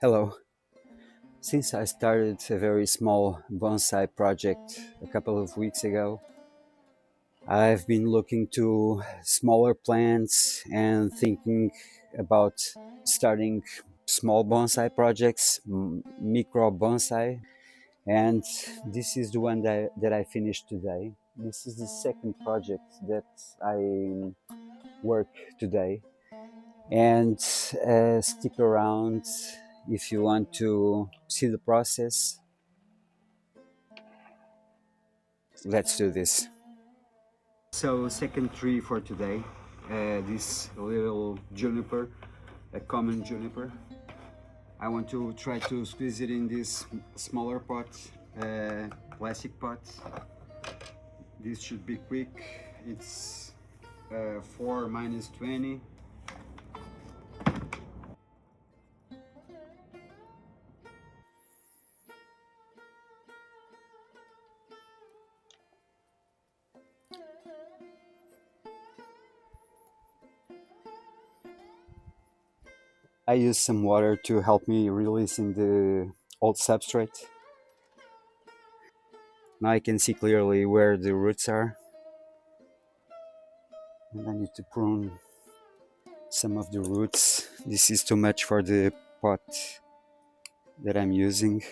Hello. Since I started a very small bonsai project a couple of weeks ago, I've been looking to smaller plants and thinking about starting small bonsai projects, micro bonsai. And this is the one that I finished today. This is the second project that I work today. And stick around if you want to see the process. Let's do this. So, second tree for today. This little juniper, a common juniper. I want to try to squeeze it in this smaller pot, plastic pot. This should be quick. It's 4 minus 20. I use some water to help me releasing the old substrate. Now I can see clearly where the roots are, and I need to prune some of the roots. This is too much for the pot that I'm using.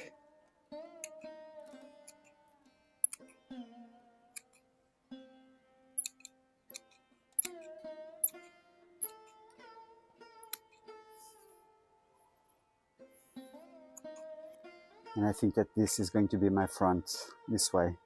And I think that this is going to be my front this way.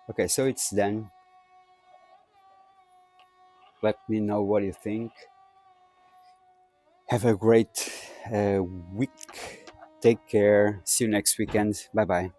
Okay, so it's done. Let me know what you think. Have a great week. Take care. See you next weekend. Bye bye.